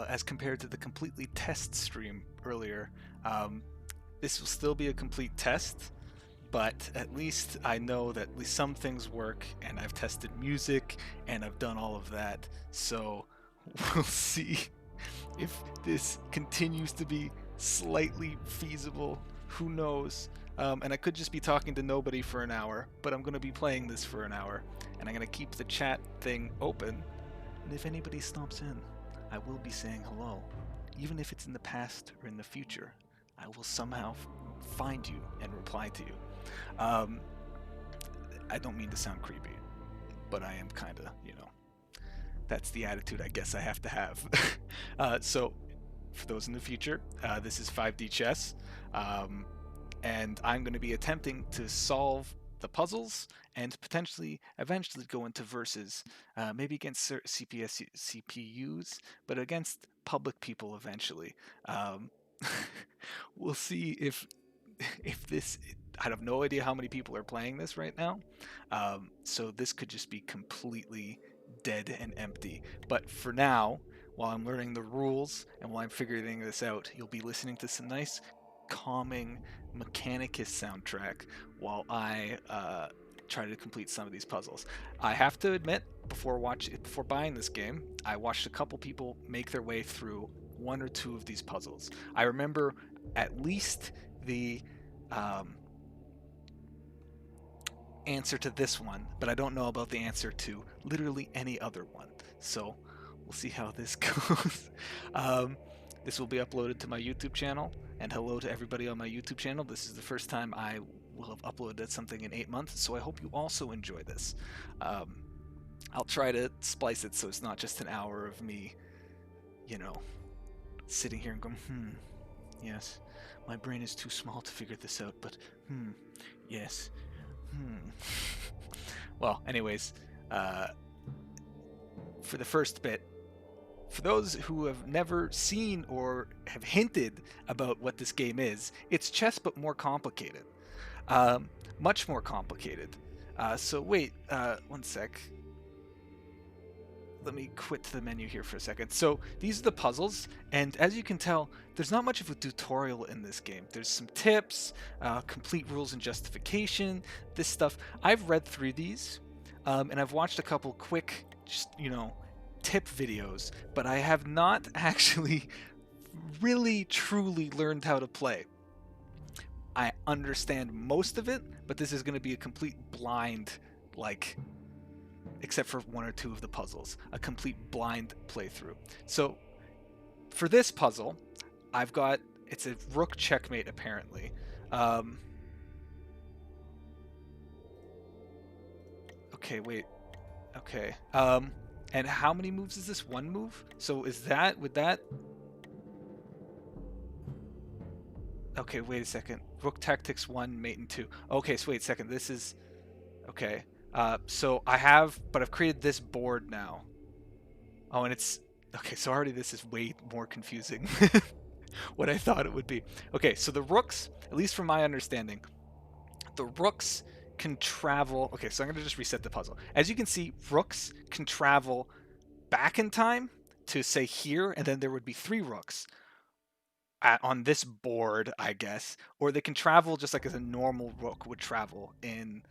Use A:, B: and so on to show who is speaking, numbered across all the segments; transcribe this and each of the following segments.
A: as compared to the completely test stream earlier. This will still be a complete test, but at least I know that at least some things work, and I've tested music and I've done all of that. So we'll see if this continues to be slightly feasible. Who knows? And I could just be talking to nobody for an hour, but I'm going to be playing this for an hour, and I'm going to keep the chat thing open. And if anybody stops in, I will be saying hello. Even if it's in the past or in the future, I will somehow find you and reply to you. I don't mean to sound creepy, but I am kind of, that's the attitude I guess I have to have. So, for those in the future, this is 5D chess, and I'm going to be attempting to solve the puzzles and potentially eventually go into versus, maybe against CPUs, but against public people eventually. We'll see if this. I have no idea how many people are playing this right now, so this could just be completely dead and empty. But for now, while I'm learning the rules and while I'm figuring this out, you'll be listening to some nice, calming Mechanicus soundtrack while I try to complete some of these puzzles. I have to admit, before buying this game, I watched a couple people make their way through one or two of these puzzles. I remember at least the answer to this one, but I don't know about the answer to literally any other one. So we'll see how this goes. This will be uploaded to my YouTube channel, and hello to everybody on my YouTube channel. This is the first time I will have uploaded something in 8 months, so I hope you also enjoy this. I'll try to splice it so it's not just an hour of me, sitting here and going, yes, my brain is too small to figure this out, but yes, Well, anyways, for the first bit, for those who have never seen or have hinted about what this game is, it's chess but more complicated. Much more complicated. So wait, one sec. Let me quit the menu here for a second. So these are the puzzles, and as you can tell, there's not much of a tutorial in this game. There's some tips, complete rules and justification, this stuff. I've read through these, and I've watched a couple quick, tip videos, but I have not actually really truly learned how to play. I understand most of it, but this is going to be a complete blind, except for one or two of the puzzles, a complete blind playthrough. So for this puzzle, it's a rook checkmate apparently. Okay, wait. Okay. And how many moves is this? One move? So would that... Okay, wait a second. Rook tactics 1, mate in 2. Okay, so wait a second. This is... Okay. So I've created this board now. Oh, and it's... Okay, so already this is way more confusing what I thought it would be. Okay, so the rooks, at least from my understanding, the rooks can travel... Okay, so I'm going to just reset the puzzle. As you can see, rooks can travel back in time to, say, here, and then there would be 3 rooks on this board, I guess. Or they can travel just like as a normal rook would travel in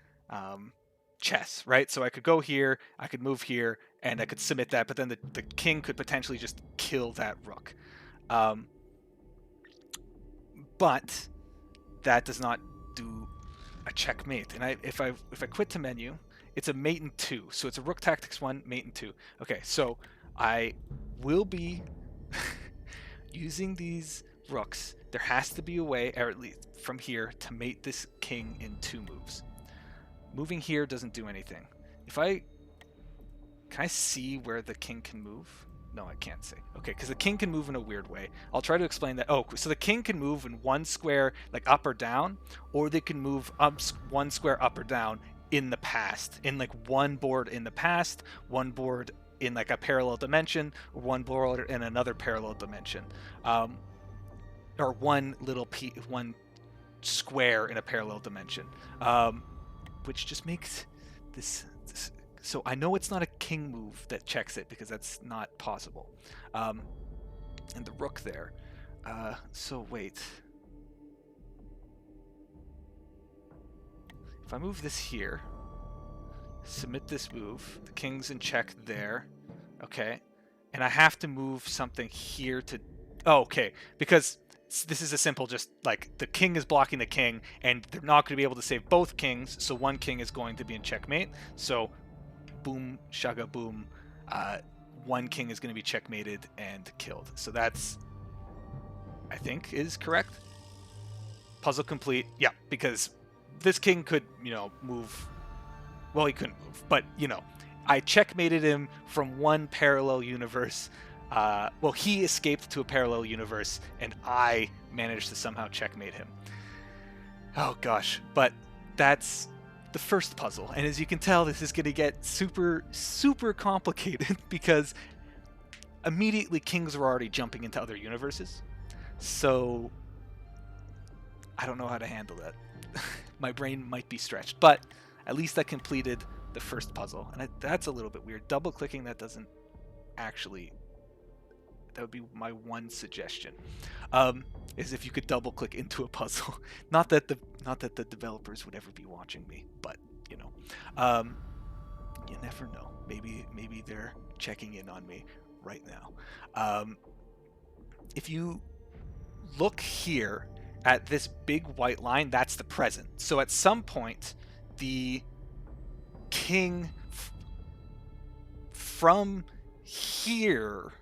A: chess, right? So I could go here, I could move here, and I could submit that, but then the king could potentially just kill that rook. But that does not do a checkmate. And if I quit to menu, it's a mate in 2. So it's a rook tactics 1, mate in 2. Okay, so I will be using these rooks. There has to be a way, or at least from here, to mate this king in 2 moves. Moving here doesn't do anything. Can I see where the king can move? No, I can't see. Okay, because the king can move in a weird way. I'll try to explain that. Oh, so the king can move in 1 square, like up or down, or they can move up 1 square up or down in the past, in like one board in the past, one board in like a parallel dimension, or one board in another parallel dimension, or one square in a parallel dimension, which just makes this. So I know it's not a king move that checks it, because that's not possible. and the rook there. So wait. If I move this here, submit this move, the king's in check there. Okay. And I have to move something here to... Oh, okay. Because this is a simple, just like the king is blocking the king, and they're not going to be able to save both kings, so one king is going to be in checkmate. So, boom, shaga boom. One king is going to be checkmated and killed. So that's, I think, is correct. Puzzle complete. Yeah, because this king could, move. Well, he couldn't move, but, I checkmated him from one parallel universe. Well, he escaped to a parallel universe, and I managed to somehow checkmate him. Oh, gosh. But that's the first puzzle. And as you can tell, this is going to get super, super complicated because immediately kings were already jumping into other universes. So I don't know how to handle that. My brain might be stretched, but at least I completed the first puzzle. And that's a little bit weird. Double clicking, that doesn't actually... That would be my one suggestion, is if you could double click into a puzzle. Not that the developers would ever be watching me, but you never know. Maybe they're checking in on me right now. If you look here at this big white line, that's the present. So at some point, the king from here...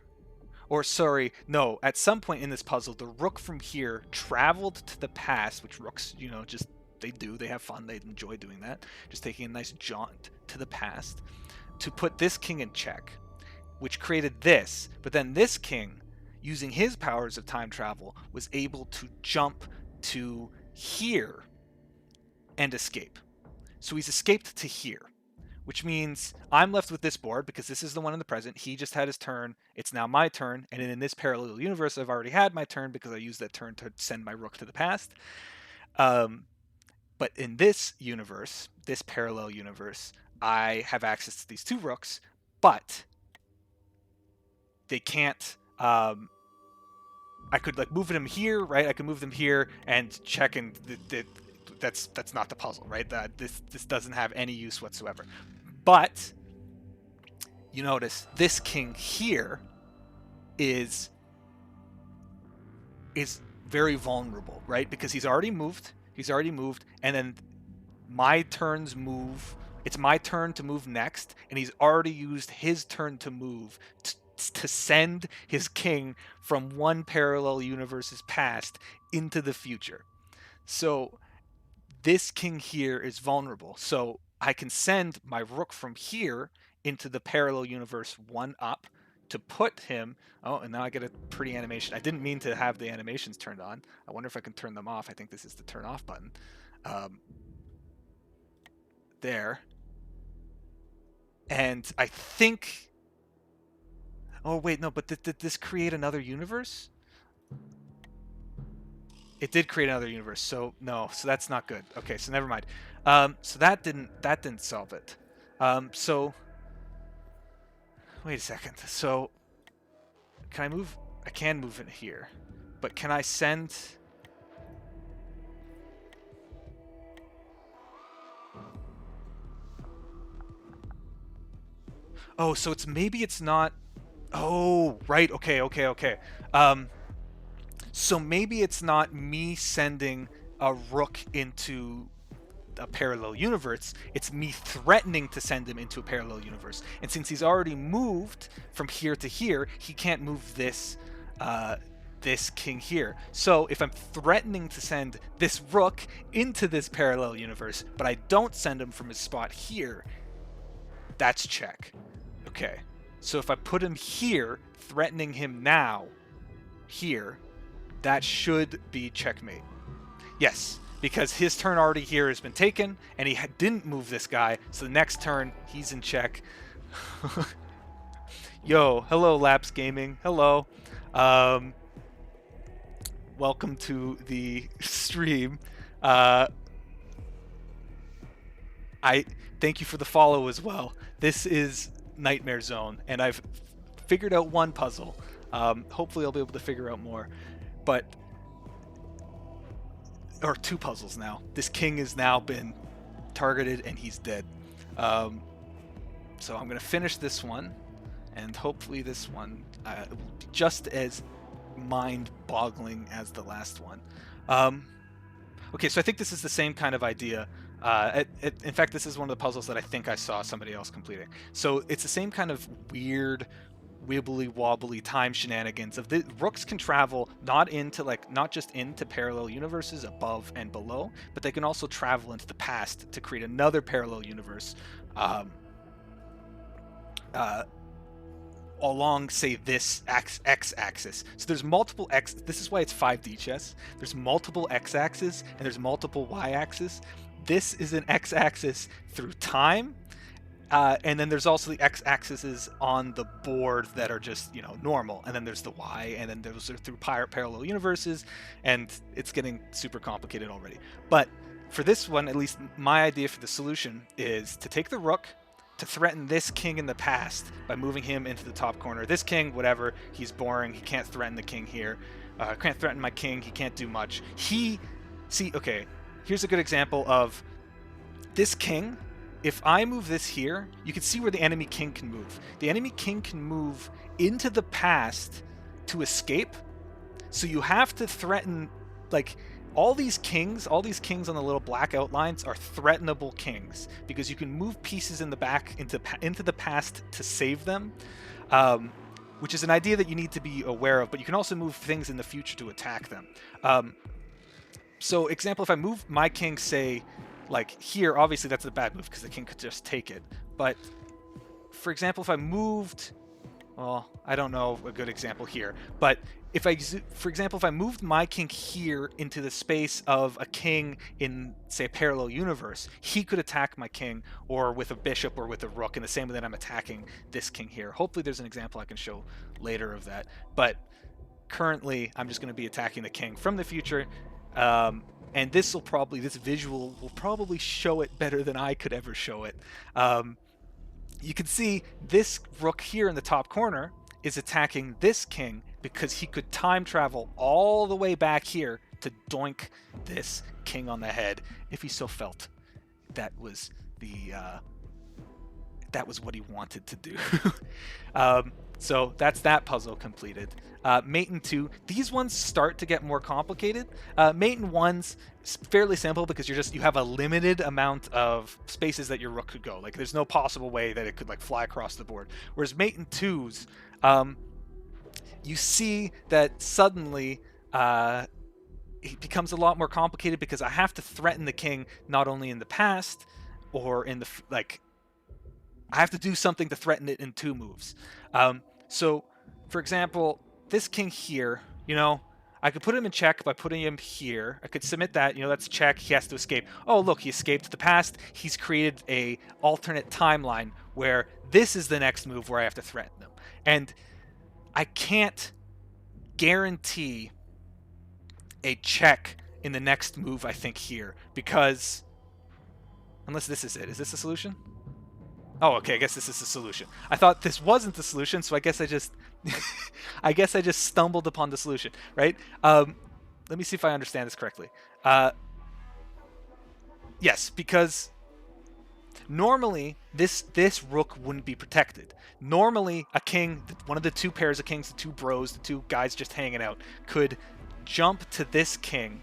A: Or sorry, no, at some point in this puzzle, the rook from here traveled to the past, which rooks, just, they have fun, they enjoy doing that, just taking a nice jaunt to the past, to put this king in check, which created this, but then this king, using his powers of time travel, was able to jump to here and escape. So he's escaped to here, which means I'm left with this board because this is the one in the present. He just had his turn. It's now my turn. And in this parallel universe, I've already had my turn because I used that turn to send my rook to the past. But in this universe, this parallel universe, I have access to these two rooks, but they can't... I could move them here, right? I could move them here and check, and that's not the puzzle, right? This doesn't have any use whatsoever. But you notice this king here is very vulnerable, right? Because he's already moved, and then my turns move. It's my turn to move next, and he's already used his turn to move to send his king from one parallel universe's past into the future. So this king here is vulnerable. So I can send my rook from here into the parallel universe one up to put him... Oh, and now I get a pretty animation. I didn't mean to have the animations turned on. I wonder if I can turn them off. I think this is the turn off button. There. And I think... Oh, wait, no, but did this create another universe? It did create another universe, so no, so that's not good. Okay, so never mind. So that didn't solve it. So wait a second. So can I move? I can move it here, but can I send? Oh, so maybe it's not. Oh, right. Okay. So maybe it's not me sending a rook into a parallel universe. It's me threatening to send him into a parallel universe. And since he's already moved from here to here, he can't move this this king here. So if I'm threatening to send this rook into this parallel universe, but I don't send him from his spot here, that's check. Okay. So if I put him here, threatening him now, here, that should be checkmate. Yes, because his turn already here has been taken, and he didn't move this guy, so the next turn, he's in check. Yo, hello, Laps Gaming. Hello. Welcome to the stream. I thank you for the follow as well. This is Nightmare Zone, and I've figured out one puzzle. Hopefully I'll be able to figure out more. But or two puzzles now. This king has now been targeted and he's dead. Um, so I'm going to finish this one, and hopefully this one will be just as mind-boggling as the last one. Okay, so I think this is the same kind of idea. In fact, this is one of the puzzles that I think I saw somebody else completing. So it's the same kind of weird, wibbly wobbly time shenanigans of the rooks can travel not just into parallel universes above and below, but they can also travel into the past to create another parallel universe along, say, this x-axis. So there's multiple x. This is why it's 5D chess. There's multiple x-axis and there's multiple y-axis. This is an x-axis through time, and then there's also the x-axes on the board that are just, you know, normal, and then there's the y, and then those are through parallel universes, and it's getting super complicated already. But for this one, at least my idea for the solution is to take the rook, to threaten this king in the past by moving him into the top corner. This king, whatever, he's boring. He can't threaten the king here. Can't threaten my king. He can't do much. Okay, here's a good example of this king. If I move this here, you can see where the enemy king can move. The enemy king can move into the past to escape. So you have to threaten, like, all these kings on the little black outlines are threatenable kings because you can move pieces in the back into the past to save them, which is an idea that you need to be aware of. But you can also move things in the future to attack them. So, example, if I move my king, say, like here, obviously that's a bad move because the king could just take it. But for example, if I moved, well, I don't know a good example here, but for example, if I moved my king here into the space of a king in, say, a parallel universe, he could attack my king, or with a bishop or with a rook, in the same way that I'm attacking this king here. Hopefully there's an example I can show later of that. But currently, I'm just going to be attacking the king from the future. And this visual will probably show it better than I could ever show it. You can see this rook here in the top corner is attacking this king because he could time travel all the way back here to doink this king on the head if he so felt that was what he wanted to do. So that's that puzzle completed. Mate 2, these ones start to get more complicated. Mate 1's fairly simple because you have a limited amount of spaces that your rook could go. Like, there's no possible way that it could, like, fly across the board. Whereas Mate 2's, you see that suddenly it becomes a lot more complicated because I have to threaten the king not only in the past or in the I have to do something to threaten it in 2 moves. So, for example, this king here, you know, I could put him in check by putting him here. I could submit that, you know, that's check. He has to escape. Oh, look, he escaped the past. He's created a alternate timeline where this is the next move where I have to threaten him. And I can't guarantee a check in the next move, I think, here, because unless this is it. Is this the solution? Oh, okay, I guess this is the solution. I thought this wasn't the solution, so I guess I just stumbled upon the solution, right? Let me see if I understand this correctly. Yes, because normally this rook wouldn't be protected. Normally a king, one of the 2 pairs of kings, the 2 bros, the 2 guys just hanging out, could jump to this king,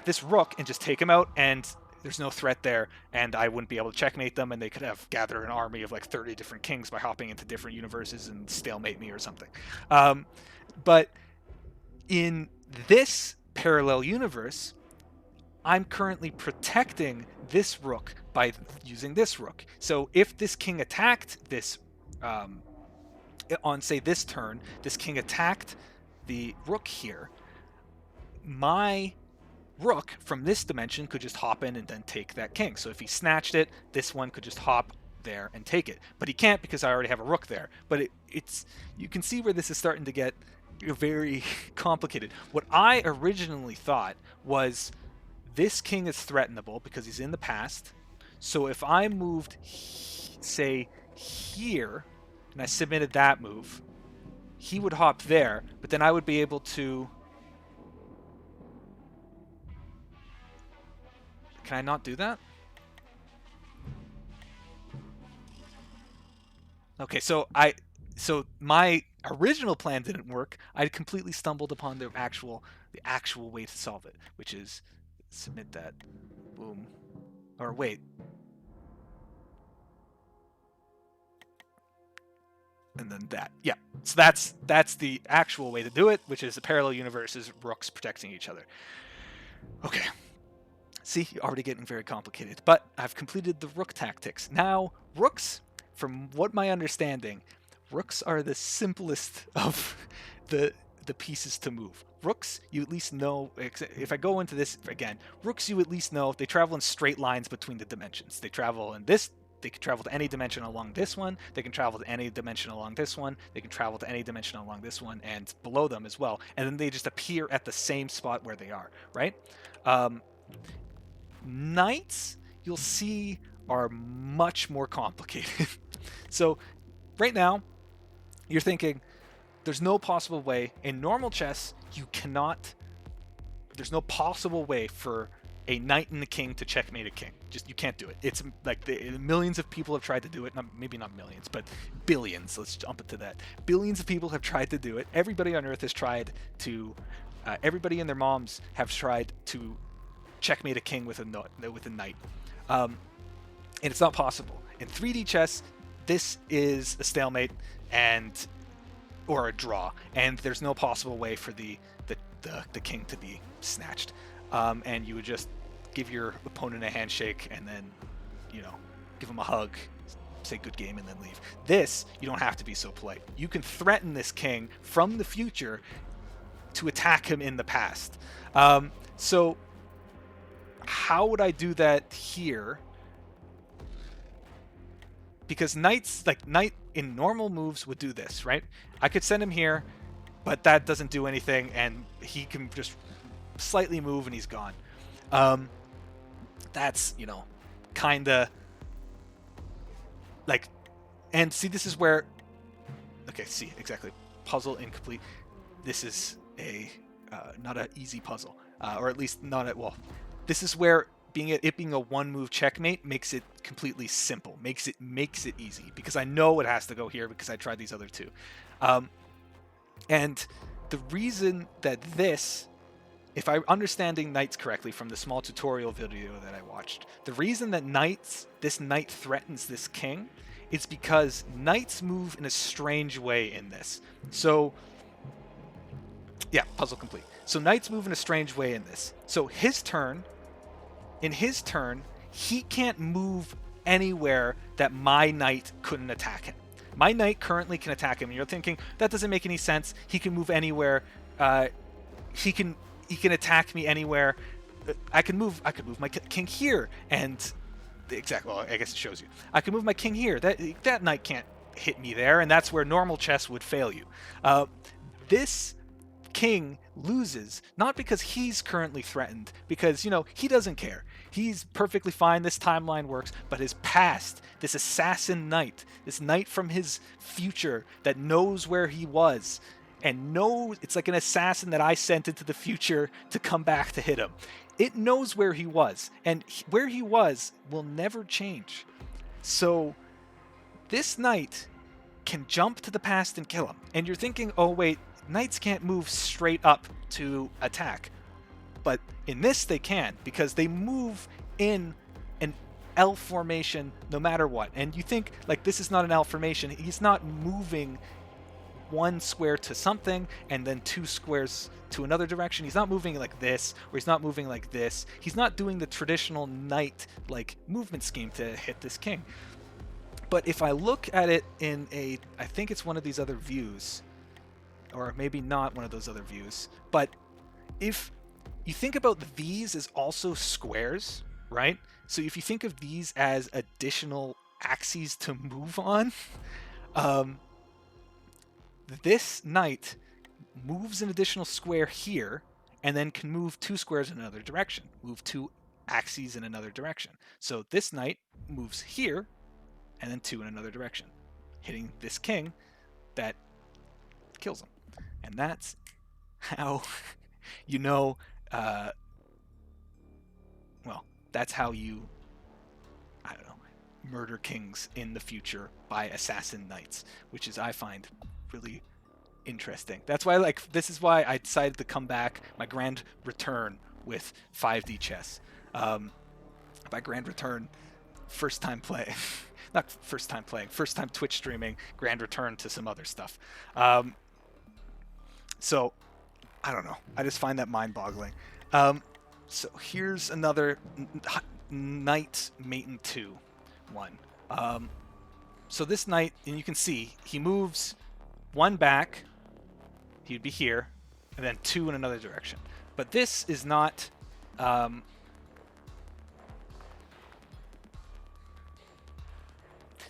A: this rook, and just take him out, and there's no threat there, and I wouldn't be able to checkmate them, and they could have gathered an army of like 30 different kings by hopping into different universes and stalemate me or something. But in this parallel universe, I'm currently protecting this rook by using this rook. So if this king attacked this, on, say, this turn, this king attacked the rook here, my rook from this dimension could just hop in and then take that king. So if he snatched it, this one could just hop there and take it. But he can't because I already have a rook there. But you can see where this is starting to get very complicated. What I originally thought was this king is threatenable because he's in the past. So if I moved, say, here, and I submitted that move, he would hop there, but then I would be able to. Can I not do that? Okay, so my original plan didn't work. I completely stumbled upon the actual way to solve it, which is submit that. Boom. Or wait. And then that. Yeah. So that's the actual way to do it, which is the parallel universes, rooks protecting each other. Okay. See, you're already getting very complicated. But I've completed the rook tactics. Now, rooks, from what my understanding, rooks are the simplest of the pieces to move. Rooks, you at least know, if I go into this again, rooks you at least know they travel in straight lines between the dimensions. They travel in this, they can travel to any dimension along this one, they can travel to any dimension along this one, they can travel to any dimension along this one and below them as well. And then they just appear at the same spot where they are, right? Knights, you'll see, are much more complicated. So right now, you're thinking, there's no possible way in normal chess you cannot. There's no possible way for a knight and a king to checkmate a king. Just you can't do it. It's like millions of people have tried to do it. Maybe not millions, but billions. Let's jump into that. Billions of people have tried to do it. Everybody on Earth has tried to. Everybody and their moms have tried to checkmate a king with a knight, and it's not possible. In 3D chess, this is a stalemate or a draw, and there's no possible way for the king to be snatched. And you would just give your opponent a handshake and then, give him a hug, say good game, and then leave. This, you don't have to be so polite. You can threaten this king from the future to attack him in the past. So how would I do that here? Because knight in normal moves would do this, right? I could send him here, but that doesn't do anything, and he can just slightly move and he's gone. That's, kinda like, and see, this is where, okay, see, exactly. Puzzle incomplete. This is not an easy puzzle, or at least not at, well, this is where it being a one move checkmate makes it completely simple, makes it easy, because I know it has to go here because I tried these other two. And the reason that this, if I'm understanding knights correctly from the small tutorial video that I watched, the reason that this knight threatens this king is because knights move in a strange way in this. So yeah, puzzle complete. So knights move in a strange way in this. So in his turn, he can't move anywhere that my knight couldn't attack him. My knight currently can attack him, and you're thinking, that doesn't make any sense. He can move anywhere. He can attack me anywhere. I could move my king here, and exactly. Well, I guess it shows you. I can move my king here. That knight can't hit me there, and that's where normal chess would fail you. This king loses, not because he's currently threatened, because he doesn't care. He's perfectly fine. This timeline works, but his past, this assassin knight, this knight from his future that knows where he was and knows, it's like an assassin that I sent into the future to come back to hit him. It knows where he was, and where he was will never change. So this knight can jump to the past and kill him. And you're thinking, oh wait, knights can't move straight up to attack. But in this they can, because they move in an L formation no matter what. And you think, like, this is not an L formation. He's not moving one square to something and then two squares to another direction. He's not moving like this, or he's not moving like this. He's not doing the traditional knight like movement scheme to hit this king. But if I look at it in I think it's one of these other views, or maybe not one of those other views, but if you think about these as also squares, right? So if you think of these as additional axes to move on, this knight moves an additional square here, and then can move two squares in another direction, move two axes in another direction. So this knight moves here, and then two in another direction, hitting this king that kills him. And that's how you know, well, that's how you, I don't know, murder kings in the future by assassin knights, which is, I find, really interesting. That's why, like, this is why I decided to come back my grand return with 5D chess. My grand return, first time playing, not first time playing, first time Twitch streaming, grand return to some other stuff. So, I don't know. I just find that mind-boggling. So here's another Knight Maiden 2 one. So this knight, and you can see, he moves one back, he'd be here, and then two in another direction. But this is not...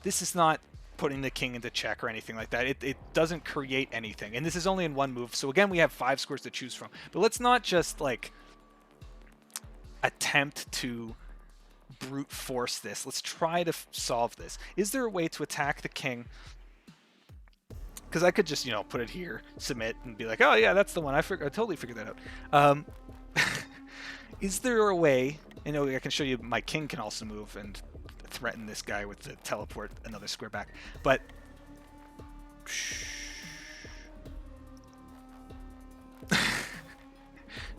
A: this is not putting the king into check or anything like that. It doesn't create anything. And this is only in one move. So again, we have 5 squares to choose from. But let's not just, like, attempt to brute force this. Let's try to solve this. Is there a way to attack the king? Because I could just, you know, put it here, submit, and be like, oh yeah, that's the one. I totally figured that out. Is there a way, you know, I can show you my king can also move and threaten this guy with the teleport another square back. But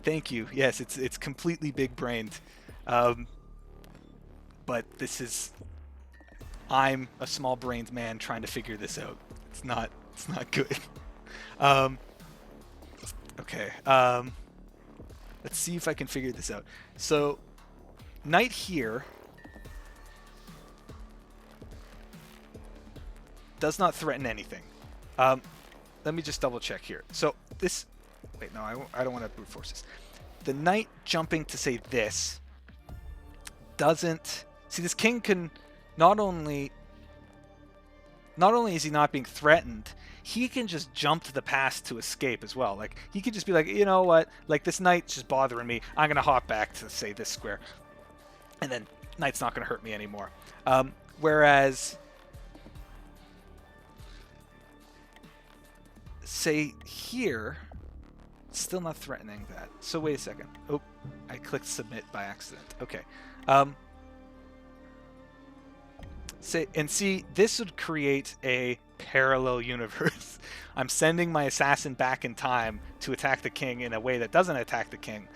A: thank you. Yes, it's completely big-brained. But this is, I'm a small-brained man trying to figure this out. It's not good. Okay. Let's see if I can figure this out. So, knight here does not threaten anything. Let me just double check here. So this, wait, no, I don't want to brute force this. The knight jumping to say this doesn't, see, this king can not only is he not being threatened, he can just jump to the past to escape as well. Like, he could just be like, you know what, like, this knight's just bothering me, I'm gonna hop back to, say, this square, and then knight's not gonna hurt me anymore. Whereas, say here, still not threatening that. So wait a second. Oh, I clicked submit by accident. Okay. See, this would create a parallel universe. I'm sending my assassin back in time to attack the king in a way that doesn't attack the king.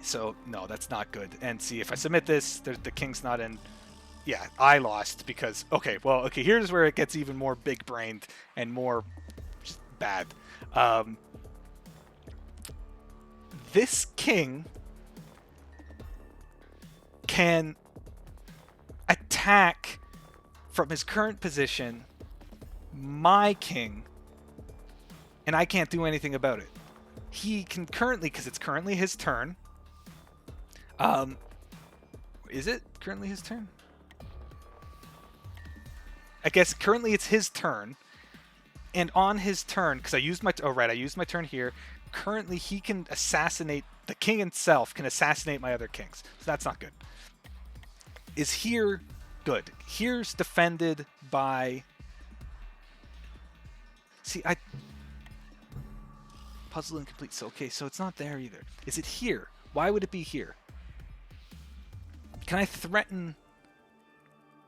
A: So no, that's not good. And see, if I submit this, the king's not in. Yeah, I lost because, okay, here's where it gets even more big-brained and more just bad. This king can attack from his current position my king, and I can't do anything about it. He can currently, because it's currently his turn. Is it currently his turn? I guess currently it's his turn, and on his turn, because I used my I used my turn here. Currently, he can assassinate the king himself. Can assassinate my other kings. So that's not good. Is here good? Here's defended by. See, puzzle incomplete. So okay, so it's not there either. Is it here? Why would it be here? Can I threaten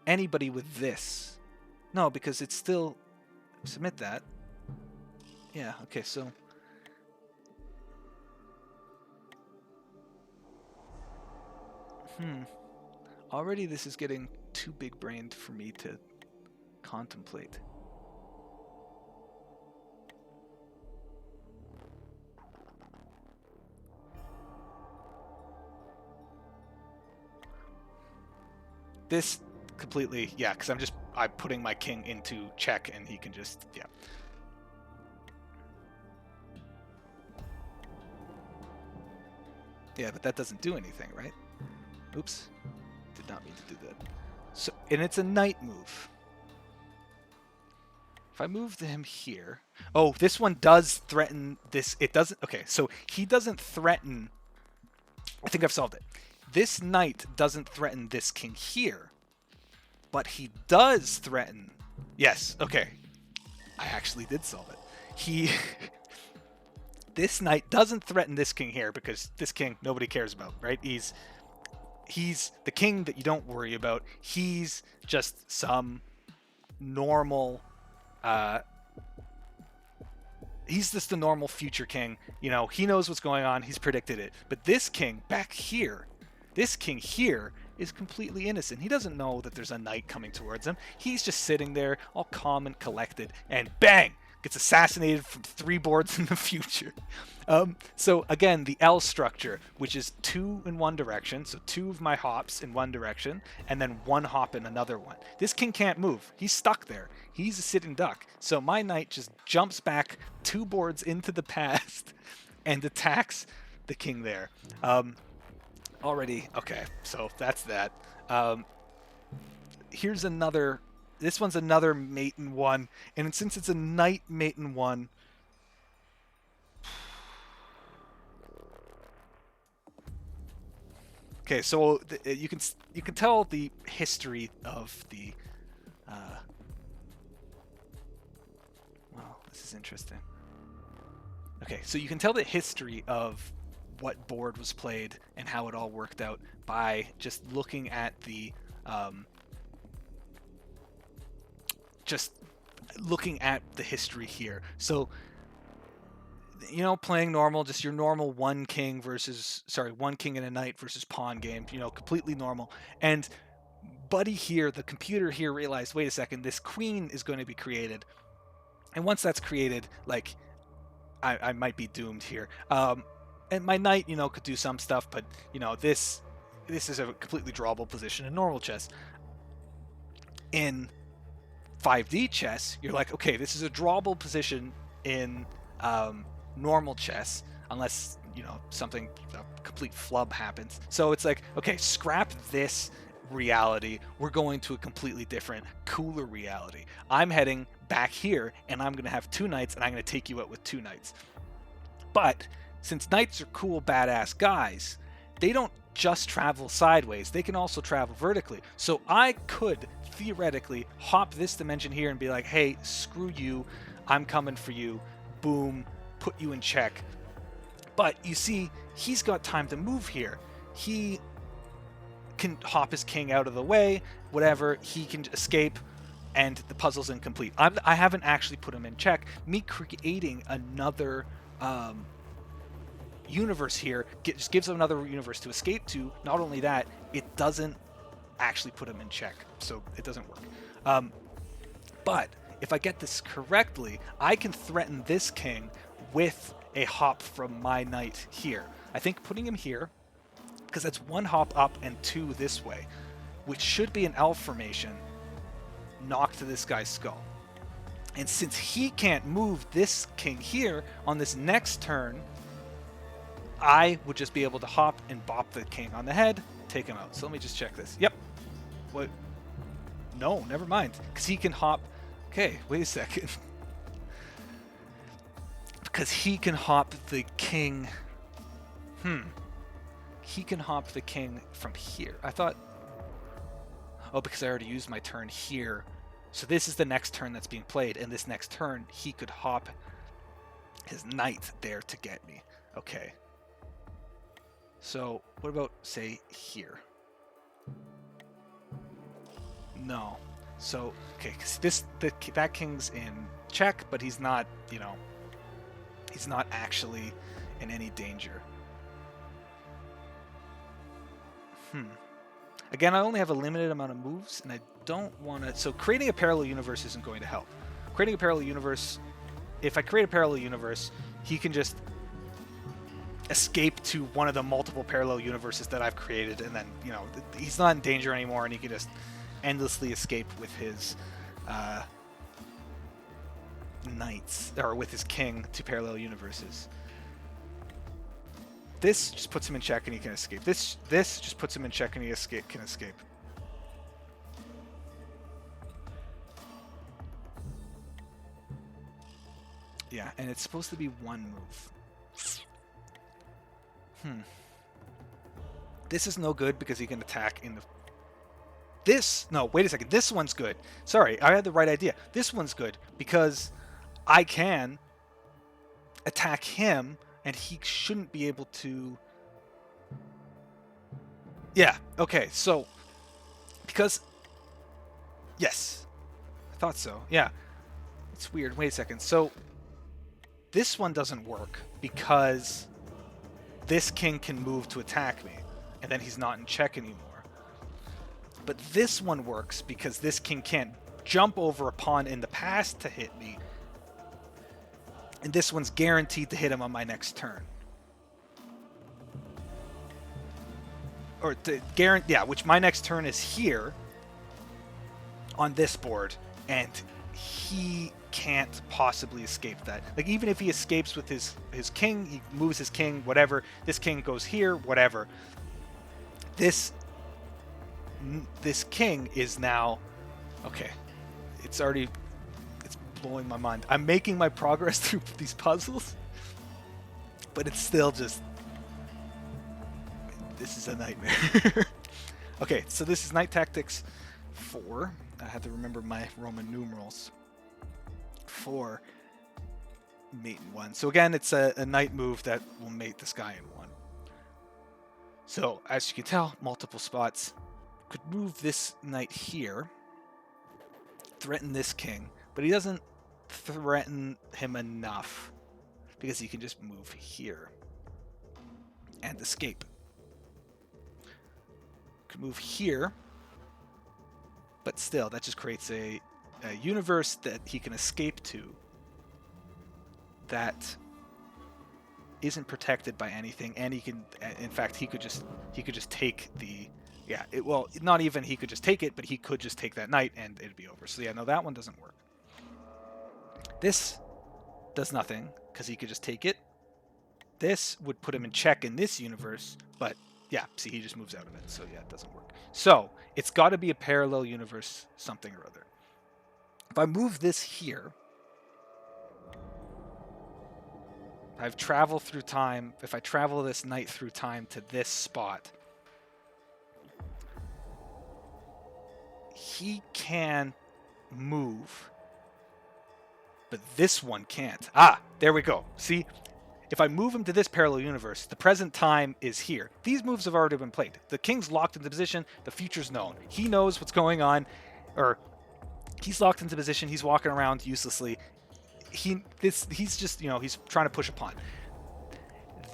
A: anybody with this? No, because it's still... Submit that. Yeah, okay, so... Already this is getting too big-brained for me to contemplate. This completely, yeah, because I'm putting my king into check and he can just, yeah. Yeah, but that doesn't do anything, right? Oops. Did not mean to do that. So, and it's a knight move. If I move him here... Oh, this one does threaten this. It doesn't... Okay, so he doesn't threaten... I think I've solved it. This knight doesn't threaten this king here. But he does threaten... Yes, okay. I actually did solve it. He this knight doesn't threaten this king here because this king nobody cares about, right? He's the king that you don't worry about. He's just some normal he's just the normal future king. You know, he knows what's going on. He's predicted it. But this king back here, this king here is completely innocent. He doesn't know that there's a knight coming towards him. He's just sitting there all calm and collected, and bang, gets assassinated from 3 boards in the future. So again, the L structure, which is 2 in one direction, so 2 of my hops in one direction, and then 1 hop in another one. This king can't move. He's stuck there. He's a sitting duck. So my knight just jumps back 2 boards into the past and attacks the king there. Already, okay, so that's that. Here's another, this one's another mate in 1, and since it's a knight mate in 1, okay, so you can tell the history of the, well, this is interesting. Okay, so you can tell the history of what board was played and how it all worked out by just looking at the history here. So, you know, playing normal, just your normal one king and a knight versus pawn game, you know, completely normal. And buddy here, the computer here realized, wait a second, this queen is going to be created. And once that's created, like, I might be doomed here. And my knight, you know, could do some stuff, but, you know, this is a completely drawable position in normal chess. In 5D chess, you're like, okay, this is a drawable position in normal chess, unless, you know, something, a complete flub happens. So it's like, okay, scrap this reality. We're going to a completely different, cooler reality. I'm heading back here, and I'm going to have 2 knights, and I'm going to take you out with 2 knights. But since knights are cool, badass guys, they don't just travel sideways. They can also travel vertically. So I could theoretically hop this dimension here and be like, hey, screw you. I'm coming for you. Boom. Put you in check. But you see, he's got time to move here. He can hop his king out of the way, whatever. He can escape, and the puzzle's incomplete. I haven't actually put him in check. Me creating another universe here just gives him another universe to escape to. Not only that, it doesn't actually put him in check, so it doesn't work. But if I get this correctly, I can threaten this king with a hop from my knight here. I think putting him here, because that's 1 hop up and 2 this way, which should be an L formation, knock to this guy's skull. And since he can't move this king here on this next turn, I would just be able to hop and bop the king on the head, take him out. So let me just check this. Yep. What? No, never mind. Because he can hop. Okay, wait a second. Because he can hop the king. He can hop the king from here. I thought... Oh, because I already used my turn here. So this is the next turn that's being played. And this next turn, he could hop his knight there to get me. Okay. So what about, say, here? No. So, okay, because that king's in check, but he's not, you know, he's not actually in any danger. Again, I only have a limited amount of moves, and I don't want to... So creating a parallel universe isn't going to help. Creating a parallel universe... If I create a parallel universe, he can just escape to one of the multiple parallel universes that I've created, and then, you know, he's not in danger anymore, and he can just endlessly escape with his knights, or with his king, to parallel universes. This just puts him in check and he can escape. This just puts him in check and he can escape. Yeah, and it's supposed to be 1 move. This is no good because he can attack in the... No, wait a second. This one's good. Sorry, I had the right idea. This one's good because I can attack him, and he shouldn't be able to. Yeah, okay, so because yes, I thought so. Yeah, it's weird. Wait a second. So this one doesn't work because this king can move to attack me, and then he's not in check anymore. But this one works because this king can't jump over a pawn in the past to hit me, and this one's guaranteed to hit him on my next turn. Or to guarantee, yeah, which my next turn is here on this board, and he can't possibly escape that. Like, even if he escapes with his king, he moves his king, whatever, this king goes here, whatever. This king is now, okay, it's blowing my mind. I'm making my progress through these puzzles, but it's still just, this is a nightmare. Okay, so this is Knight Tactics 4. I have to remember my Roman numerals. 4, mate in 1. So again, it's a knight move that will mate this guy in 1. So as you can tell, multiple spots. Could move this knight here, threaten this king, but he doesn't threaten him enough because he can just move here and escape. Could move here, but still, that just creates a universe that he can escape to that isn't protected by anything, and he can, in fact, he could just take the, yeah, well, not even he could just take it, but he could just take that knight and it'd be over. So yeah, no, that one doesn't work. This does nothing because he could just take it. This would put him in check in this universe, but yeah, see, he just moves out of it. So yeah, it doesn't work. So it's got to be a parallel universe, something or other. If I move this here, I've traveled through time. If I travel this knight through time to this spot, he can move, but this one can't. Ah, there we go. See, if I move him to this parallel universe, the present time is here. These moves have already been played. The king's locked into position. The future's known. He knows what's going on, or he's locked into position. He's walking around uselessly. He's just, he's trying to push a pawn.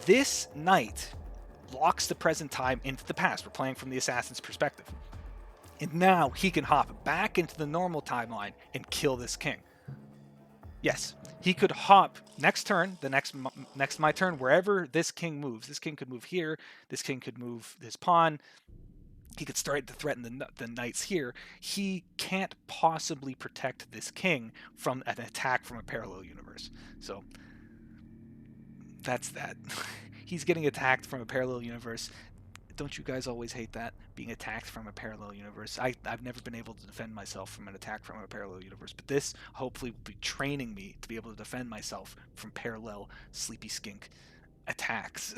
A: This knight locks the present time into the past. We're playing from the assassin's perspective. And now he can hop back into the normal timeline and kill this king. Yes, he could hop next turn, the next my turn, wherever this king moves. This king could move here. This king could move his pawn. He could start to threaten the knights here. He can't possibly protect this king from an attack from a parallel universe. So that's that. He's getting attacked from a parallel universe. Don't you guys always hate that? Being attacked from a parallel universe. I've never been able to defend myself from an attack from a parallel universe, but this hopefully will be training me to be able to defend myself from parallel sleepy skink attacks.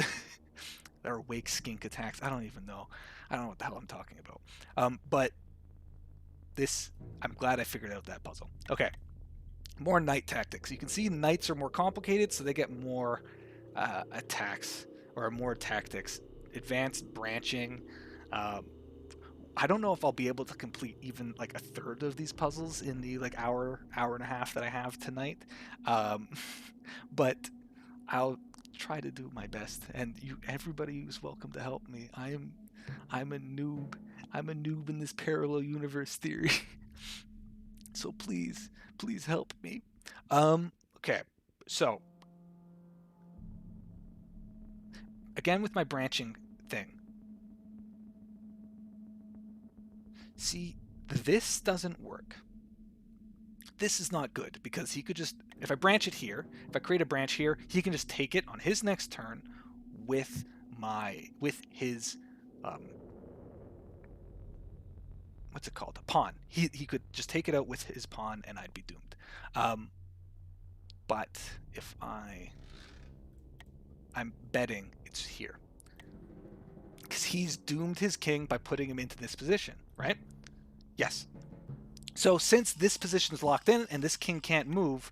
A: Or wake skink attacks. I don't even know. I don't know what the hell I'm talking about. But this, I'm glad I figured out that puzzle. Okay, more knight tactics. You can see knights are more complicated, so they get more attacks, or more tactics. Advanced branching. I don't know if I'll be able to complete even like a third of these puzzles in the like hour and a half that I have tonight, but I'll try to do my best, and everybody is welcome to help me. I'm a noob. I'm a noob in this parallel universe theory. So please help me. Okay, so again with my branching thing. See, this doesn't work. This is not good because he could just, if I branch it here, if I create a branch here, he can just take it on his next turn with his what's it called? A pawn. He could just take it out with his pawn and I'd be doomed. But if I'm betting it's here, because he's doomed his king by putting him into this position, right? Yes. So since this position is locked in and this king can't move,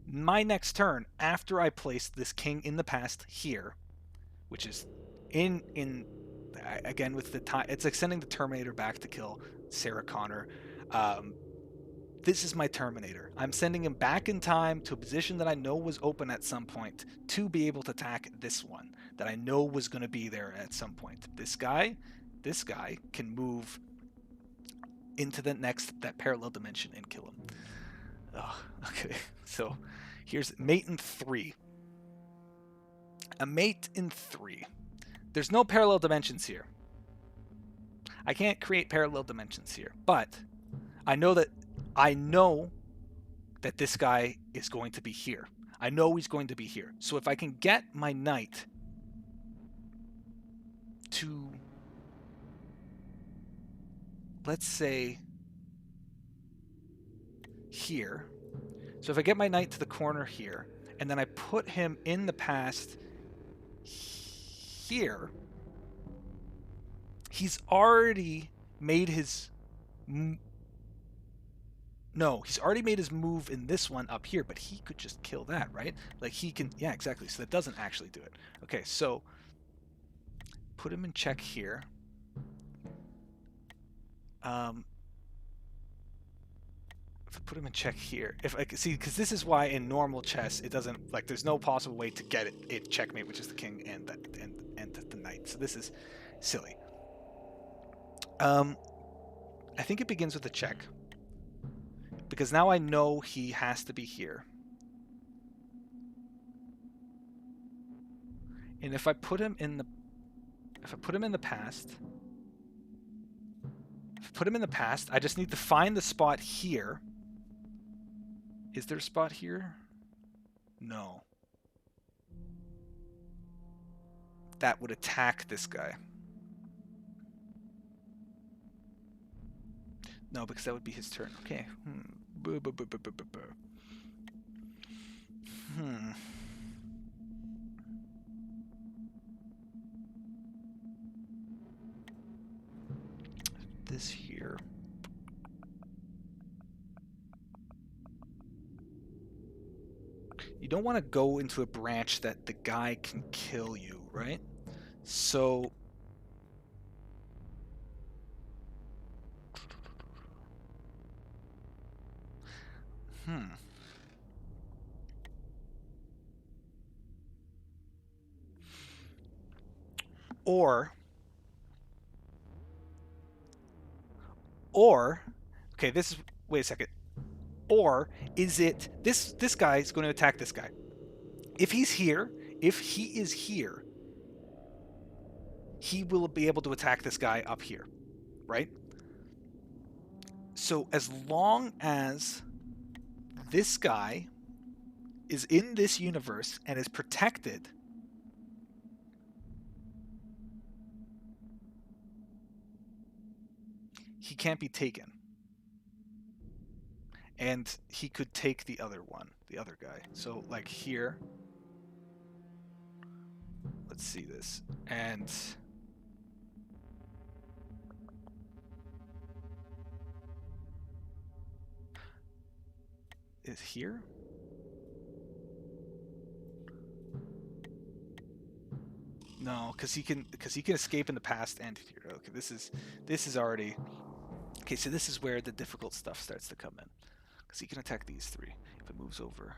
A: My next turn, after I place this king in the past here, which is in again with the time, it's like sending the Terminator back to kill Sarah Connor. Um, this is my Terminator. I'm sending him back in time to a position that I know was open at some point to be able to attack this one that I know was going to be there at some point. This guy can move into that parallel dimension and kill him. Oh, okay. So here's mate in 3. A mate in 3. There's no parallel dimensions here. I can't create parallel dimensions here, but I know that I know that this guy is going to be here. I know he's going to be here. So if I can get my knight to, let's say, here. So if I get my knight to the corner here, and then I put him in the past here, he's already made his... No, he's already made his move in this one up here, but he could just kill that, right? Like he can... Yeah, exactly. So that doesn't actually do it. Okay, so put him in check here. If I put him in check here, if I see, because this is why in normal chess it doesn't, like, there's no possible way to get it checkmate, which is the king and the knight. So this is silly. I think it begins with a check because now I know he has to be here. And if I put him in the past, I just need to find the spot here. Is there a spot here? No. That would attack this guy. No, because that would be his turn. Okay. This here. You don't want to go into a branch that the guy can kill you, right? So or okay, this is, wait a second. Or is it this guy is going to attack this guy? If he is here, he will be able to attack this guy up here, right? So as long as this guy is in this universe and is protected, he can't be taken. And he could take the other guy. So like here, let's see this. And is here? No, because he can escape in the past and here. Okay, this is already okay. So this is where the difficult stuff starts to come in, because he can attack these 3 if it moves over.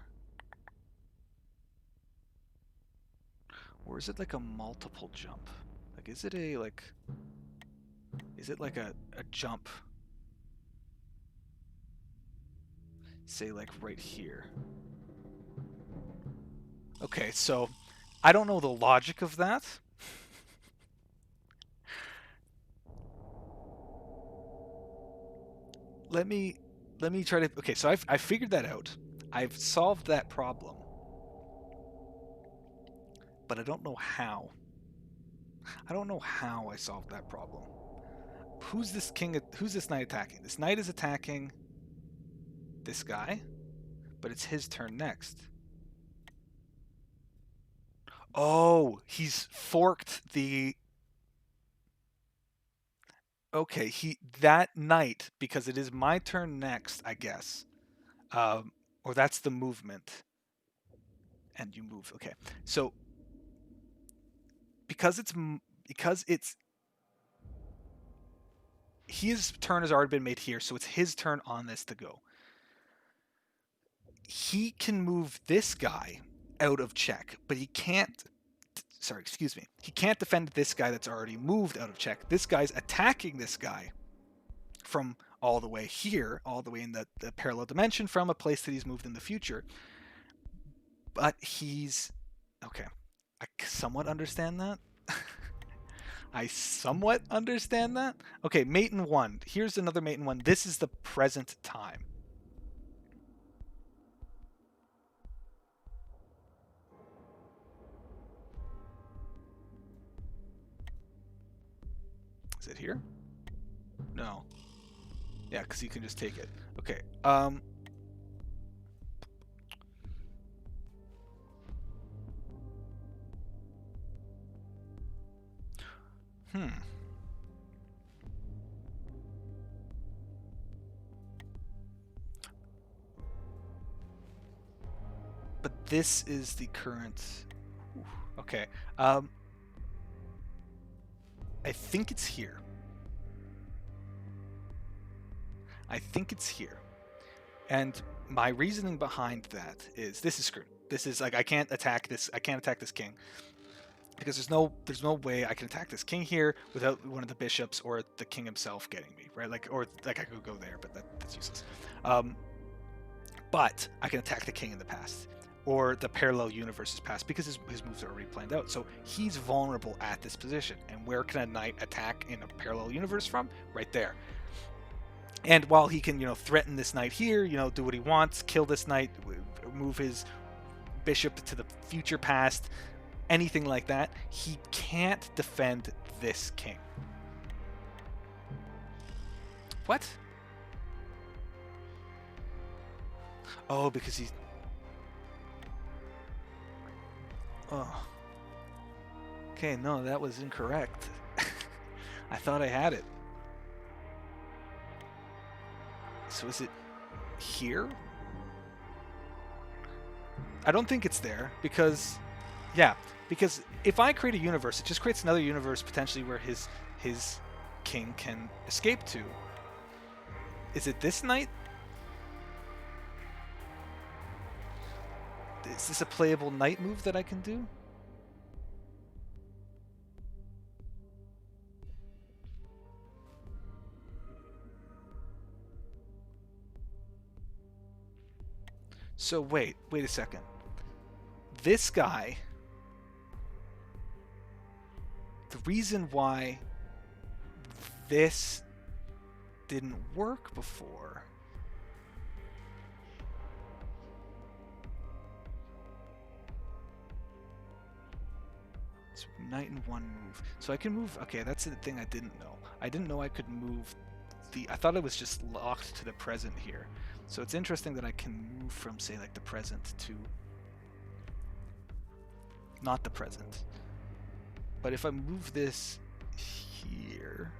A: Or is it like a multiple jump? Like, is it like a jump? Say like right here. Okay, so I don't know the logic of that. let me try to... Okay, so I figured that out. I've solved that problem. But I don't know how. I don't know how I solved that problem. Who's this knight attacking? This knight is attacking this guy, but it's his turn next. Oh, he's forked the... Okay, that knight, because it is my turn next, I guess. Or that's the movement. and you move. Okay, so because it's his turn has already been made here, so it's his turn on this to go. He can move this guy out of check, but he can't. Sorry, excuse me. He can't defend this guy that's already moved out of check. This guy's attacking this guy from all the way here, all the way in the parallel dimension from a place that he's moved in the future. But he's okay. I somewhat understand that. I somewhat understand that. Okay, mate in 1. Here's another mate in 1. This is the present time. Is it here? No. Yeah, because you can just take it. Okay. But this is the current. Okay. I think it's here. I think it's here. And my reasoning behind that is this is screwed. This is like I can't attack this king. Because there's no way I can attack this king here without one of the bishops or the king himself getting me, right? Like I could go there, but that's useless. But I can attack the king in the past or the parallel universe's past because his moves are already planned out. So he's vulnerable at this position. And where can a knight attack in a parallel universe from? Right there. And while he can, threaten this knight here, do what he wants, kill this knight, move his bishop to the future past, anything like that, he can't defend this king. What? Oh, because he's... Oh. Okay, no, that was incorrect. I thought I had it. So is it here? I don't think it's there because... Yeah, because if I create a universe, it just creates another universe potentially where his king can escape to. Is it this knight? Is this a playable knight move that I can do? So wait a second. This guy... The reason why this didn't work before it's knight in 1 move. So I can move. Okay, that's the thing I didn't know. I didn't know I could move I thought it was just locked to the present here. So it's interesting that I can move from, say, like the present to not the present. But if I move this here,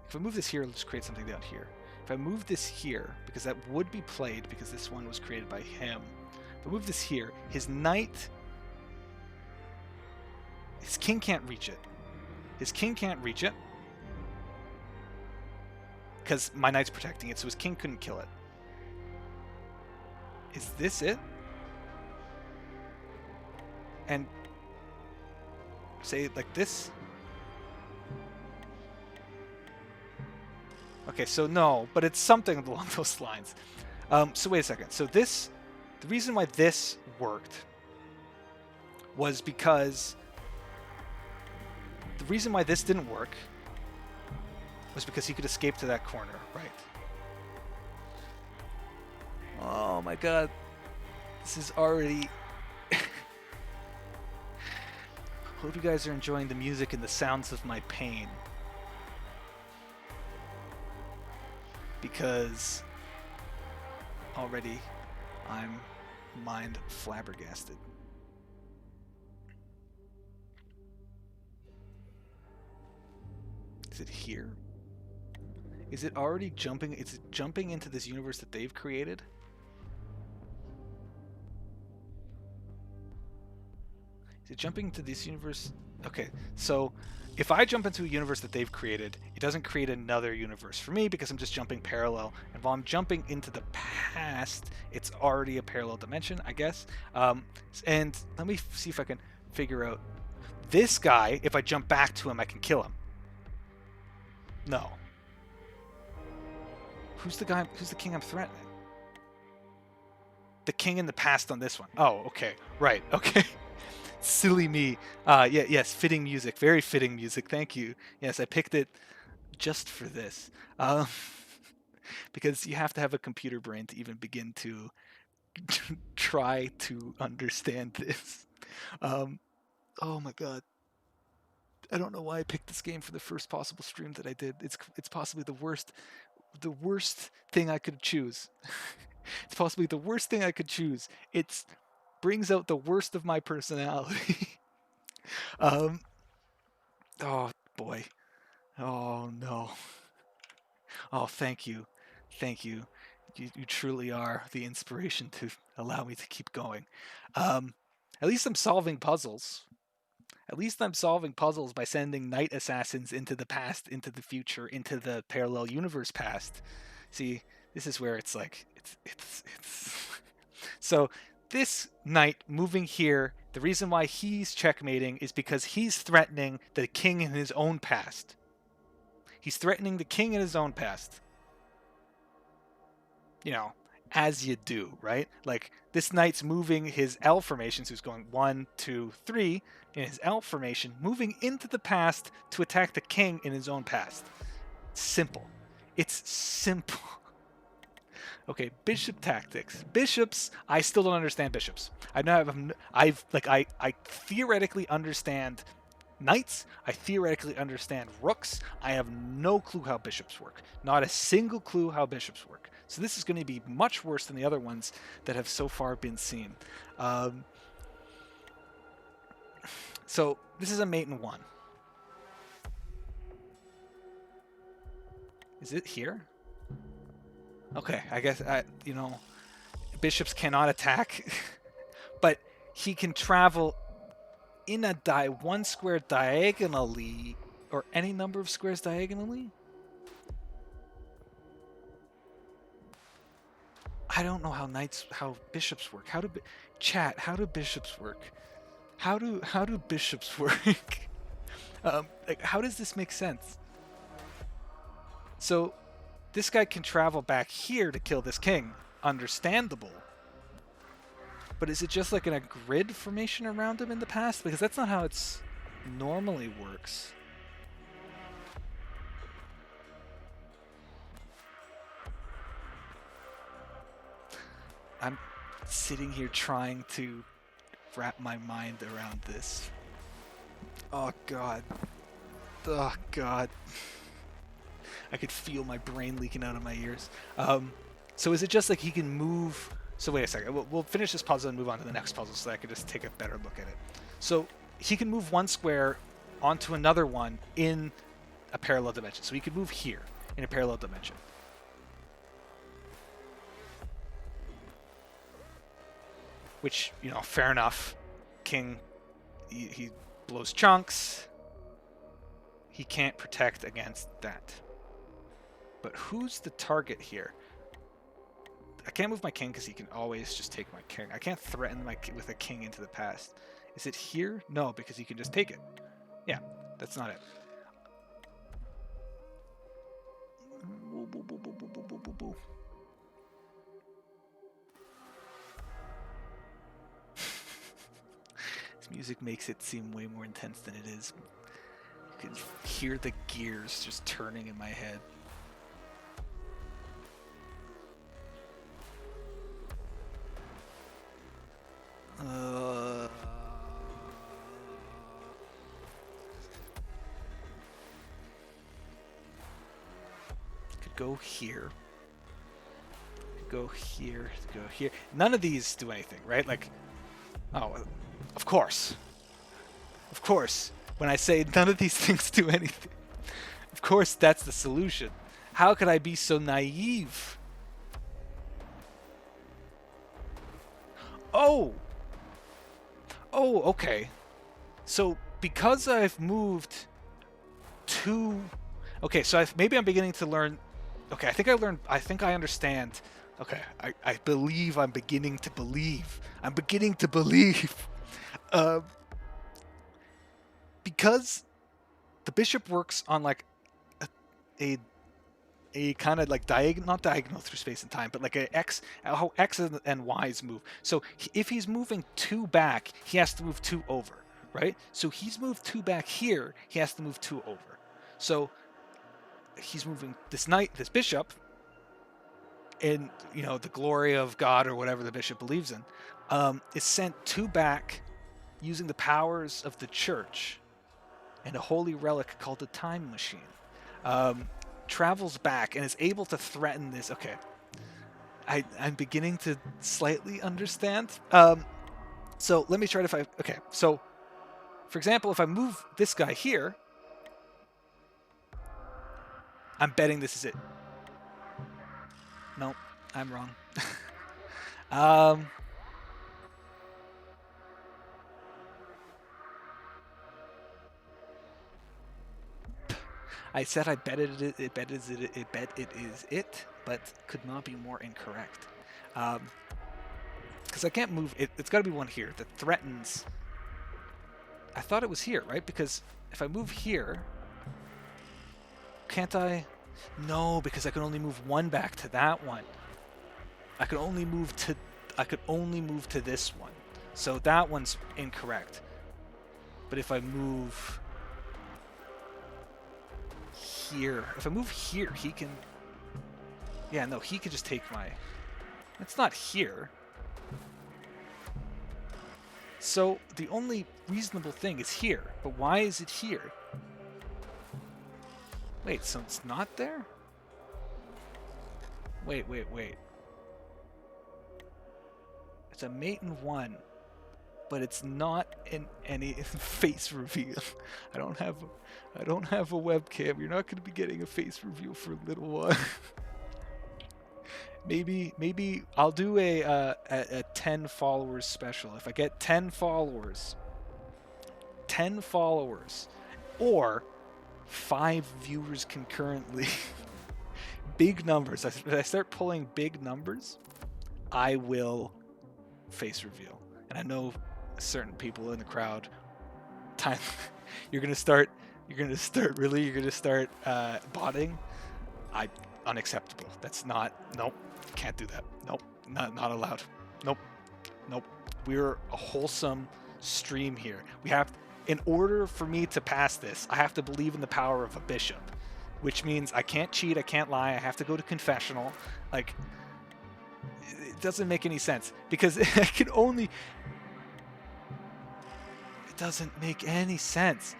A: if I move this here, it'll just create something down here. If I move this here, because that would be played because this one was created by him. If I move this here, his knight, his king can't reach it. His king can't reach it because my knight's protecting it, so his king couldn't kill it. Is this it? And say it like this. Okay, so no, but it's something along those lines. So wait a second. So this, the reason why this worked was because the reason why this didn't work was because he could escape to that corner, right? Oh my god. This is already... Hope you guys are enjoying the music and the sounds of my pain. Because already I'm mind flabbergasted. Is it here? Is it already jumping? Is it jumping into this universe that they've created? jumping to this universe. Okay, so if I jump into a universe that they've created, it doesn't create another universe for me because I'm just jumping parallel. And while I'm jumping into the past, it's already a parallel dimension, I guess. And let me see if I can figure out this guy. If I jump back to him, I can kill him. No. Who's the guy? Who's the king I'm threatening? The king in the past on this one. Oh, okay. Right. Okay. Silly me. Yes, fitting music. Very fitting music. Thank you. Yes, I picked it just for this. Because you have to have a computer brain to even begin to try to understand this. Oh my god. I don't know why I picked this game for the first possible stream that I did. It's possibly the worst thing I could choose. It's possibly the worst thing I could choose. It brings out the worst of my personality. Oh boy. Oh no. Oh, thank you. Thank you. You truly are the inspiration to allow me to keep going. At least I'm solving puzzles. At least I'm solving puzzles by sending night assassins into the past, into the future, into the parallel universe past. See, this is where it's like it's so this knight moving here, the reason why he's checkmating is because he's threatening the king in his own past. He's threatening the king in his own past. You know, as you do, right? Like this knight's moving his L formation, so he's going 1, 2, 3 in his L formation, moving into the past to attack the king in his own past. Simple. It's simple. Okay, bishop tactics. Bishops, I still don't understand bishops. I theoretically understand knights. I theoretically understand rooks. I have no clue how bishops work. Not a single clue how bishops work. So this is going to be much worse than the other ones that have so far been seen. So this is a mate in 1. Is it here? Okay, I guess, bishops cannot attack, but he can travel in a one square diagonally, or any number of squares diagonally? I don't know how bishops work. Chat, how do bishops work? How do bishops work? How does this make sense? So, this guy can travel back here to kill this king. Understandable. But is it just like in a grid formation around him in the past? Because that's not how it's normally works. I'm sitting here trying to wrap my mind around this. Oh god. Oh god. I could feel my brain leaking out of my ears. So is it just like he can move? So wait a second. We'll finish this puzzle and move on to the next puzzle so that I can just take a better look at it. So he can move one square onto another one in a parallel dimension. So he could move here in a parallel dimension. Which, fair enough. King, he blows chunks. He can't protect against that. But who's the target here? I can't move my king because he can always just take my king. I can't threaten with a king into the past. Is it here? No, because he can just take it. Yeah, that's not it. This music makes it seem way more intense than it is. You can hear the gears just turning in my head. Could go here. Could go here. Could go here. None of these do anything, right? Like, oh, of course. Of course. When I say none of these things do anything, of course that's the solution. How could I be so naive? Oh! Oh, okay. So because I've moved two. Okay, so maybe I'm beginning to learn. Okay, I think I learned. I think I understand. Okay, I believe I'm beginning to believe. I'm beginning to believe. Uh, because the bishop works on like a, a kind of like diagonal, not diagonal through space and time, but like a x, how x and y's move. So if he's moving two back, he has to move two over, right? So he's moved two back here, he has to move two over. So he's moving this knight, this bishop, in the glory of God or whatever the bishop believes in, is sent two back using the powers of the church and a holy relic called the time machine. Um, Travels back and is able to threaten this. Okay, I'm beginning to slightly understand. So let me try to find. Okay, so for example, if I move this guy here, I'm betting this is it. No, I'm wrong. um, I said I betted it. It bet is it. It bet it is it, but could not be more incorrect. Because I can't move it. It's got to be one here that threatens. I thought it was here, right? Because if I move here, can't I? No, because I can only move one back to that one. I could only move to. I could only move to this one. So that one's incorrect. But if I move here, if I move here, he can. Yeah, no, he could just take my. It's not here. So the only reasonable thing is here. But why is it here? Wait, so it's not there? Wait. It's a mate in one, but it's not in any face reveal. I don't have a webcam. You're not going to be getting a face reveal for a little while. maybe I'll do a 10 followers special. If I get 10 followers, or 5 viewers concurrently, big numbers. If I start pulling big numbers, I will face reveal. And I know certain people in the crowd. Time, you're gonna start botting. Unacceptable. That's not. Nope. Can't do that. Nope. Not allowed. Nope. We're a wholesome stream here. We have, in order for me to pass this, I have to believe in the power of a bishop, which means I can't cheat, I can't lie, I have to go to confessional. Like, it doesn't make any sense because I can only. It doesn't make any sense.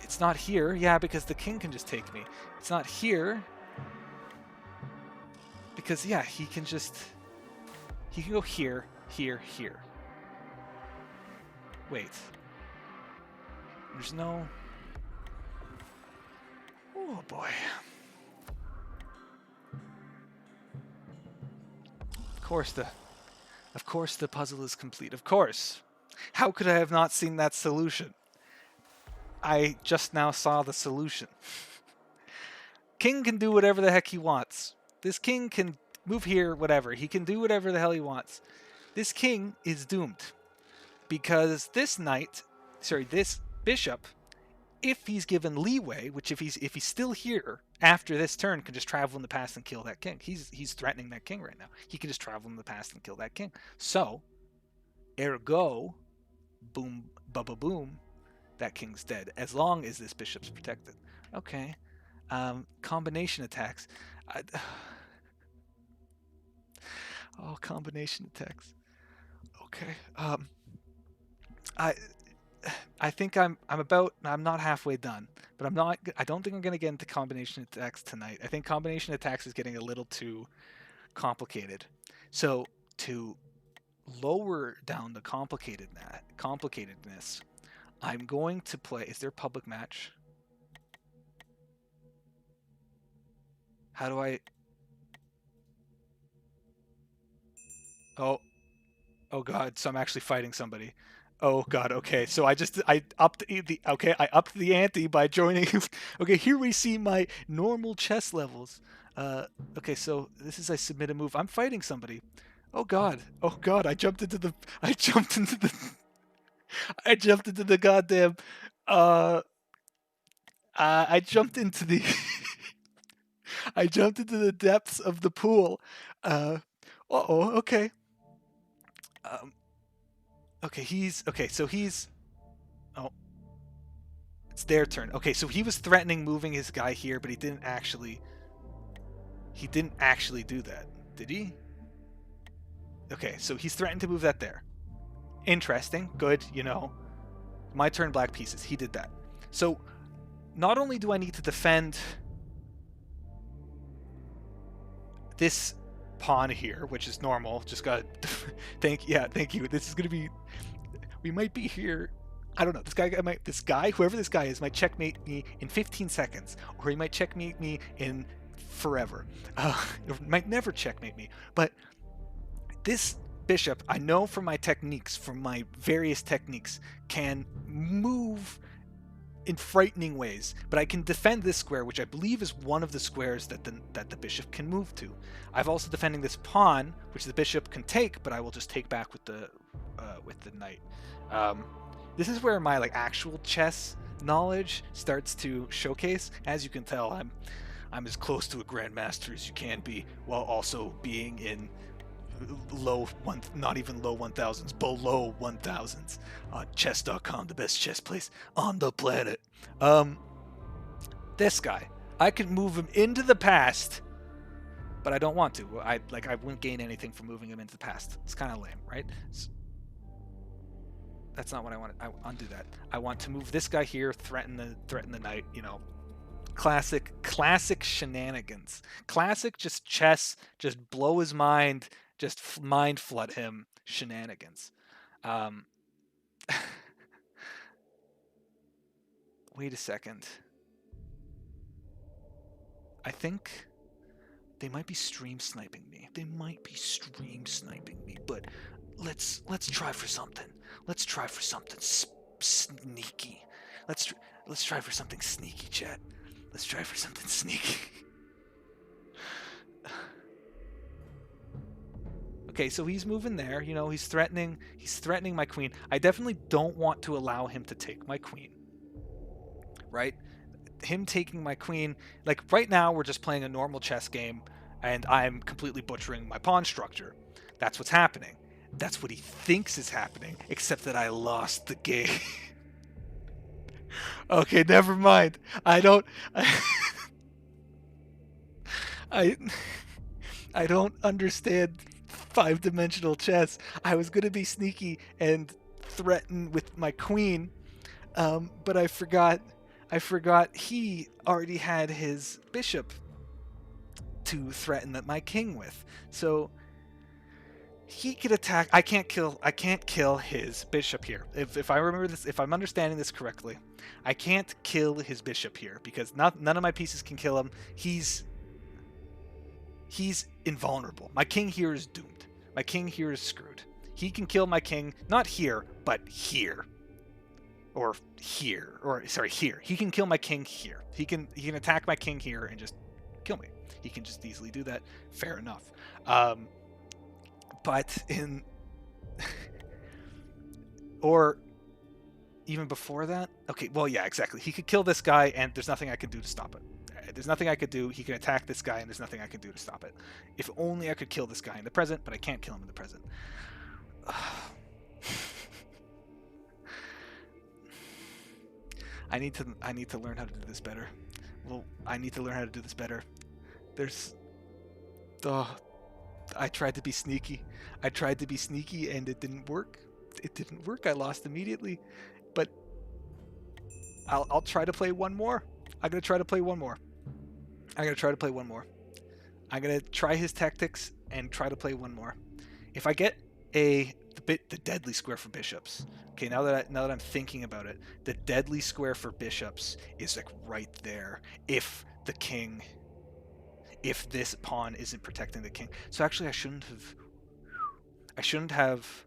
A: It's not here, yeah, because the king can just take me. It's not here because, yeah, he can go here, here. Wait. There's no. Oh boy. Of course the puzzle is complete. Of course. How could I have not seen that solution? I just now saw the solution. King can do whatever the heck he wants. This king can move here, whatever. He can do whatever the hell he wants. This king is doomed. Because this bishop, if he's given leeway, which if he's still here after this turn, can just travel in the past and kill that king. He's threatening that king right now. He can just travel in the past and kill that king. So, ergo, boom, bubba boom, that king's dead. As long as this bishop's protected. Okay. Combination attacks. Combination attacks. Okay. I think I'm not halfway done, but I don't think I'm going to get into combination attacks tonight. I think combination attacks is getting a little too complicated. So to lower down the complicatedness, I'm going to play. Is there a public match? How do I? Oh God! So I'm actually fighting somebody. Oh god, okay. So I upped I upped the ante by joining. Okay, here we see my normal chess levels. Uh okay, so this is I submit a move. I'm fighting somebody. Oh god. Oh god, I jumped into the I jumped into the goddamn uh I jumped into the I jumped into the depths of the pool. Uh uh-oh, okay. Um okay, he's oh, it's their turn. Okay, so he was threatening moving his guy here, but he didn't actually do that. Did he? Okay, so he's threatened to move that there. Interesting. Good, you know. My turn, black pieces. He did that. So not only do I need to defend this pawn here, which is normal, just got thank you. This is gonna be we might be here. I don't know. This guy, whoever this guy is, might checkmate me in 15 seconds, or he might checkmate me in forever. Might never checkmate me. But this bishop, I know from my techniques, from my various techniques, can move in frightening ways, but I can defend this square, which I believe is one of the squares that the bishop can move to. I've also defending this pawn, which the bishop can take, but I will just take back with the knight. This is where my like actual chess knowledge starts to showcase. As you can tell, I'm as close to a grandmaster as you can be, while also being in not even low 1000s, below 1000s on chess.com, the best chess place on the planet. This guy, I can move him into the past, but I don't want to. I wouldn't gain anything from moving him into the past. It's kind of lame, right? That's not what I want. I undo that. I want to move this guy here, threaten the knight. You know, classic shenanigans. Classic just chess, just blow his mind, just mind flood him shenanigans. Wait a second. I think they might be stream sniping me. But let's try for something. Let's try for something sneaky. Let's try for something sneaky, chat. Let's try for something sneaky. Okay, so he's moving there. You know, he's threatening my queen. I definitely don't want to allow him to take my queen. Right? Him taking my queen, like right now we're just playing a normal chess game and I'm completely butchering my pawn structure. That's what's happening. That's what he thinks is happening, except that I lost the game. Okay, never mind. I don't I I don't understand five-dimensional chess. I was going to be sneaky and threaten with my queen, but I forgot he already had his bishop to threaten my king with. So he could attack. I can't kill his bishop here. If I remember this, if I'm understanding this correctly, I can't kill his bishop here because none of my pieces can kill him. He's invulnerable. My king here is doomed. My king here is screwed. He can kill my king, not here, but here. Or here. Or sorry, here. He can kill my king here. He can attack my king here and just kill me. He can just easily do that. Fair enough. But in or even before that, okay, well, yeah, exactly. He could kill this guy and there's nothing I can do to stop it. There's nothing I could do. He can attack this guy and there's nothing I can do to stop it. If only I could kill this guy in the present, but I can't kill him in the present. I need to learn how to do this better. Well, I need to learn how to do this better. I tried to be sneaky. And it didn't work. I lost immediately. But I'll try to play one more. I'm gonna try his tactics and try to play one more. If I get the deadly square for bishops. Okay, now that I'm thinking about it, the deadly square for bishops is like right there. If this pawn isn't protecting the king. So actually I shouldn't have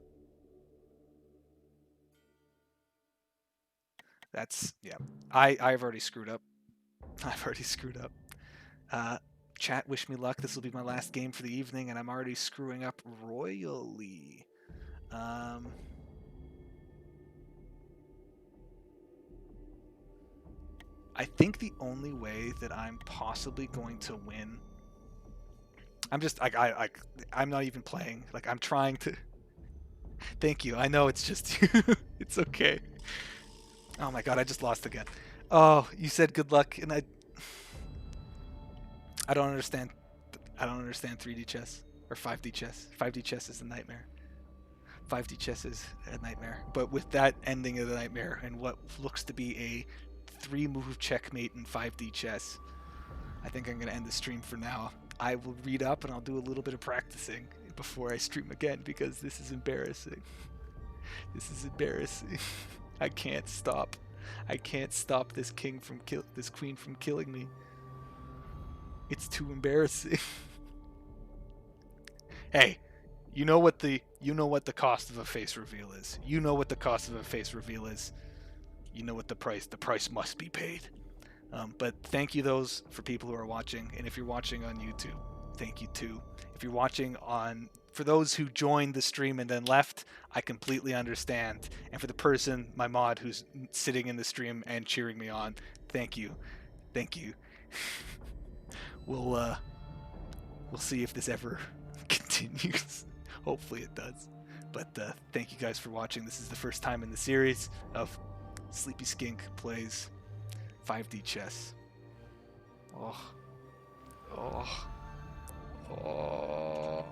A: That's yeah. I've already screwed up. I've already screwed up. Uh, Chat, wish me luck. This will be my last game for the evening, and I'm already screwing up royally. Um, I think the only way that I'm possibly going to win. I'm just I'm not even playing. Like I'm trying to. Thank you. I know it's just you. It's okay. Oh my god, I just lost again. Oh, you said good luck, and I don't understand. I don't understand 3D chess or 5D chess. 5D chess is a nightmare. 5D chess is a nightmare. But with that ending of the nightmare and what looks to be a 3-move checkmate in 5D chess, I think I'm going to end the stream for now. I will read up and I'll do a little bit of practicing before I stream again because this is embarrassing. This is embarrassing. I can't stop. I can't stop this queen from killing me. It's too embarrassing. Hey, you know what the cost of a face reveal is. You know what the cost of a face reveal is. You know what the price must be paid. But thank you those for people who are watching, and if you're watching on YouTube, thank you too. If you're watching on, for those who joined the stream and then left, I completely understand. And for the person, my mod, who's sitting in the stream and cheering me on, thank you, thank you. We'll see if this ever continues. Hopefully it does. But thank you guys for watching. This is the first time in the series of Sleepy Skink plays 5D chess. Oh. Oh. Oh.